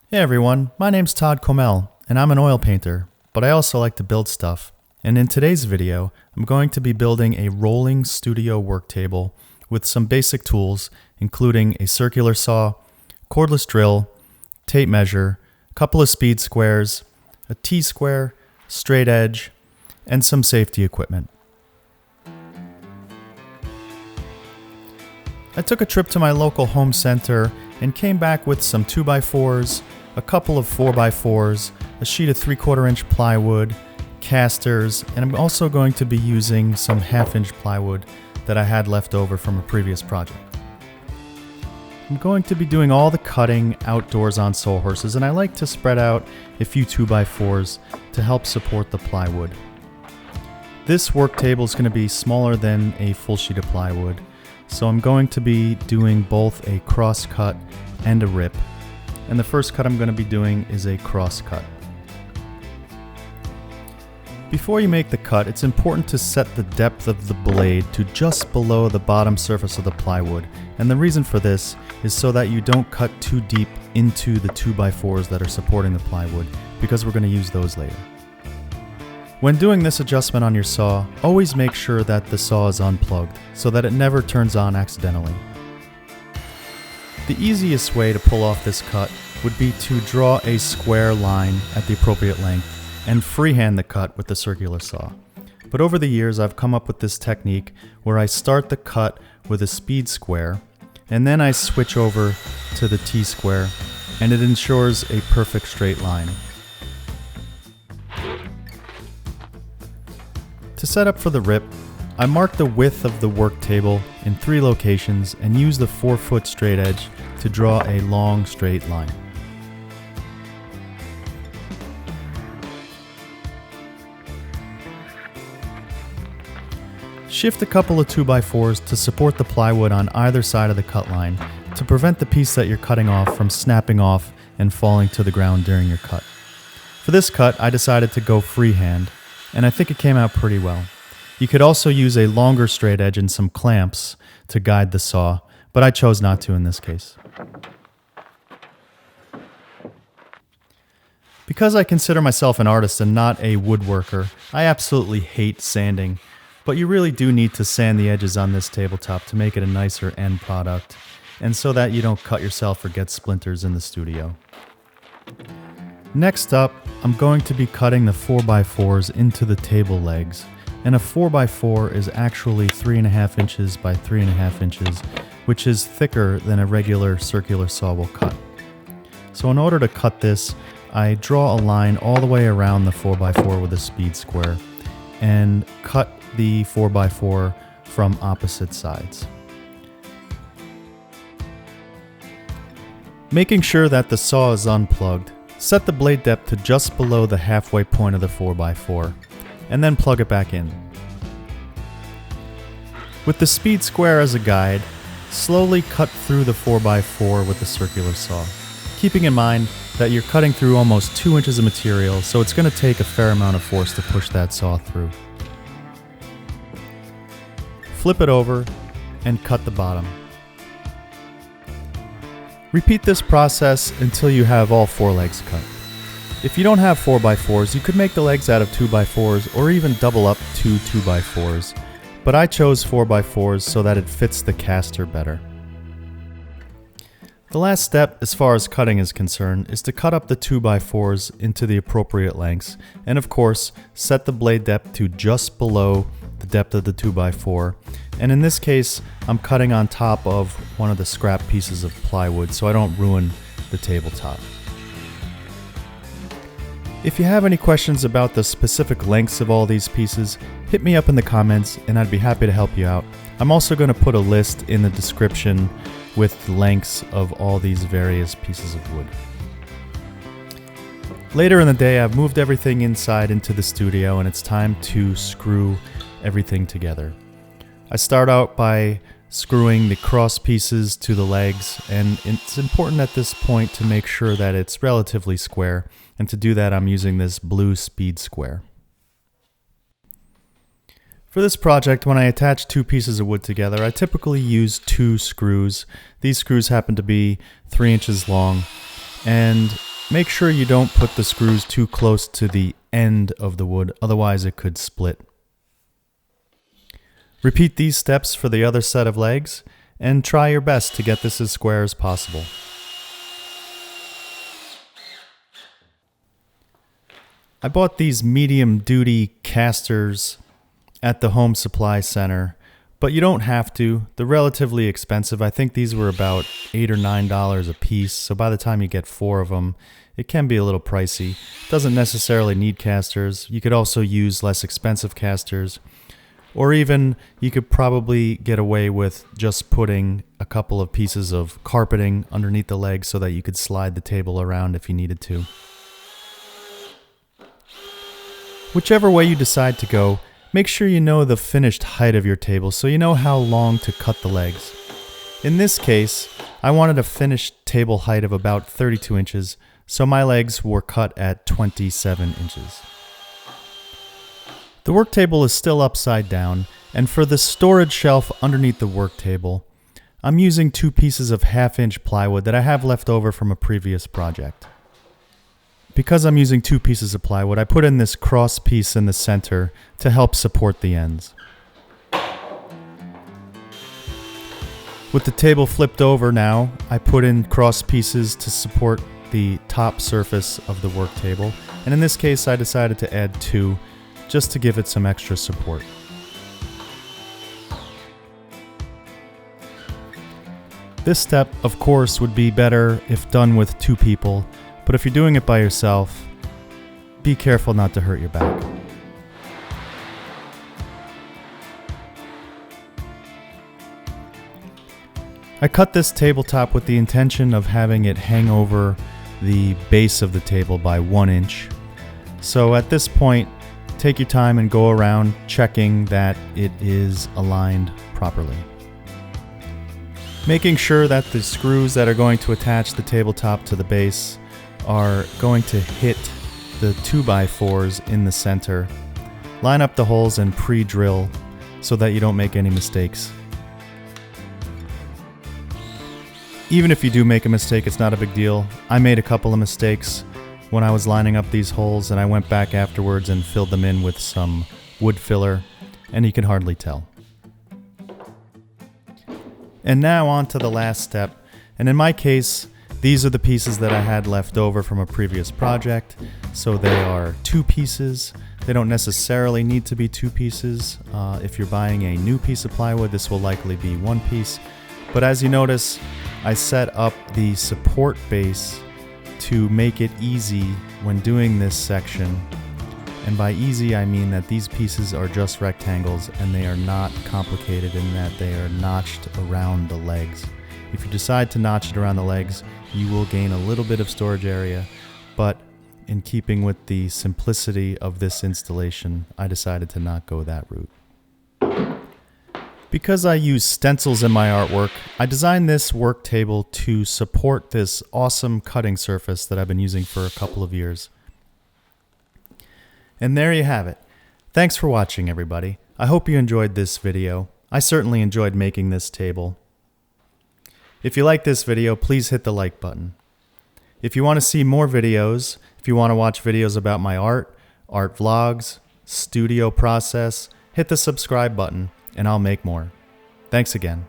Hey everyone, my name's Todd Comel, and I'm an oil painter, but I also like to build stuff. And in today's video, I'm going to be building a rolling studio work table with some basic tools, including a circular saw, cordless drill, tape measure, a couple of speed squares, a T-square, straight edge, and some safety equipment. I took a trip to my local home center and came back with some 2x4s, a couple of 4x4s, a sheet of 3/4 inch plywood, casters, and I'm also going to be using some 1/2 inch plywood that I had left over from a previous project. I'm going to be doing all the cutting outdoors on sawhorses, and I like to spread out a few 2x4s to help support the plywood. This work table is going to be smaller than a full sheet of plywood, so I'm going to be doing both a cross cut and a rip. And the first cut I'm going to be doing is a cross cut. Before you make the cut, it's important to set the depth of the blade to just below the bottom surface of the plywood. And the reason for this is so that you don't cut too deep into the 2x4s that are supporting the plywood, because we're going to use those later. When doing this adjustment on your saw, always make sure that the saw is unplugged so that it never turns on accidentally. The easiest way to pull off this cut would be to draw a square line at the appropriate length and freehand the cut with the circular saw. But over the years I've come up with this technique where I start the cut with a speed square and then I switch over to the T-square, and it ensures a perfect straight line. To set up for the rip, I mark the width of the work table in 3 locations and use the 4-foot straight edge to draw a long straight line. Shift a couple of 2x4s to support the plywood on either side of the cut line to prevent the piece that you're cutting off from snapping off and falling to the ground during your cut. For this cut, I decided to go freehand, and I think it came out pretty well. You could also use a longer straight edge and some clamps to guide the saw, but I chose not to in this case. Because I consider myself an artist and not a woodworker, I absolutely hate sanding, but you really do need to sand the edges on this tabletop to make it a nicer end product, and so that you don't cut yourself or get splinters in the studio. Next up, I'm going to be cutting the 4x4s into the table legs, and a 4x4 is actually 3.5 inches by 3.5 inches, which is thicker than a regular circular saw will cut. So in order to cut this, I draw a line all the way around the 4x4 with a speed square and cut the 4x4 from opposite sides. Making sure that the saw is unplugged, set the blade depth to just below the halfway point of the 4x4, and then plug it back in. With the speed square as a guide, slowly cut through the 4x4 with the circular saw, keeping in mind that you're cutting through almost 2 inches of material, so it's going to take a fair amount of force to push that saw through. Flip it over and cut the bottom. Repeat this process until you have all 4 legs cut. If you don't have 4x4s, you could make the legs out of 2x4s or even double up 2 2x4s, but I chose 4x4s so that it fits the caster better. The last step as far as cutting is concerned is to cut up the 2x4s into the appropriate lengths, and of course set the blade depth to just below the depth of the 2x4, and in this case I'm cutting on top of one of the scrap pieces of plywood so I don't ruin the tabletop. If you have any questions about the specific lengths of all these pieces, hit me up in the comments and I'd be happy to help you out. I'm also going to put a list in the description with the lengths of all these various pieces of wood. Later in the day, I've moved everything inside into the studio and it's time to screw everything together. I start out by screwing the cross pieces to the legs, and it's important at this point to make sure that it's relatively square, and to do that I'm using this blue speed square. For this project, when I attach 2 pieces of wood together, I typically use 2 screws. These screws happen to be 3 inches long, and Make sure you don't put the screws too close to the end of the wood, otherwise it could split. Repeat these steps for the other set of legs, and try your best to get this as square as possible. I bought these medium-duty casters at the Home Supply Center, but you don't have to. They're relatively expensive. I think these were about $8 or $9 a piece, so by the time you get 4 of them, it can be a little pricey. Doesn't necessarily need casters. You could also use less expensive casters, or even you could probably get away with just putting a couple of pieces of carpeting underneath the legs so that you could slide the table around if you needed to. Whichever way you decide to go, make sure you know the finished height of your table so you know how long to cut the legs. In this case, I wanted a finished table height of about 32 inches, so my legs were cut at 27 inches. The work table is still upside down, and for the storage shelf underneath the work table, I'm using 2 pieces of 1/2-inch plywood that I have left over from a previous project. Because I'm using 2 pieces of plywood, I put in this cross piece in the center to help support the ends. With the table flipped over now, I put in cross pieces to support the top surface of the work table, and in this case I decided to add 2 just to give it some extra support. This step, of course, would be better if done with 2 people, but if you're doing it by yourself, be careful not to hurt your back. I cut this tabletop with the intention of having it hang over the base of the table by 1 inch. So at this point, take your time and go around checking that it is aligned properly. Making sure that the screws that are going to attach the tabletop to the base are going to hit the 2x4s in the center. Line up the holes and pre-drill so that you don't make any mistakes. Even if you do make a mistake, it's not a big deal. I made a couple of mistakes when I was lining up these holes, and I went back afterwards and filled them in with some wood filler, and you can hardly tell. And now on to the last step, and in my case, these are the pieces that I had left over from a previous project, so they are 2 pieces. They don't necessarily need to be 2 pieces. If you're buying a new piece of plywood, this will likely be 1 piece. But as you notice, I set up the support base to make it easy when doing this section. And by easy, I mean that these pieces are just rectangles and they are not complicated in that they are notched around the legs. If you decide to notch it around the legs, you will gain a little bit of storage area, but in keeping with the simplicity of this installation, I decided to not go that route. Because I use stencils in my artwork, I designed this work table to support this awesome cutting surface that I've been using for a couple of years. And there you have it. Thanks for watching, everybody. I hope you enjoyed this video. I certainly enjoyed making this table. If you like this video, please hit the like button. If you want to see more videos, if you want to watch videos about my art vlogs, studio process, hit the subscribe button, and I'll make more. Thanks again.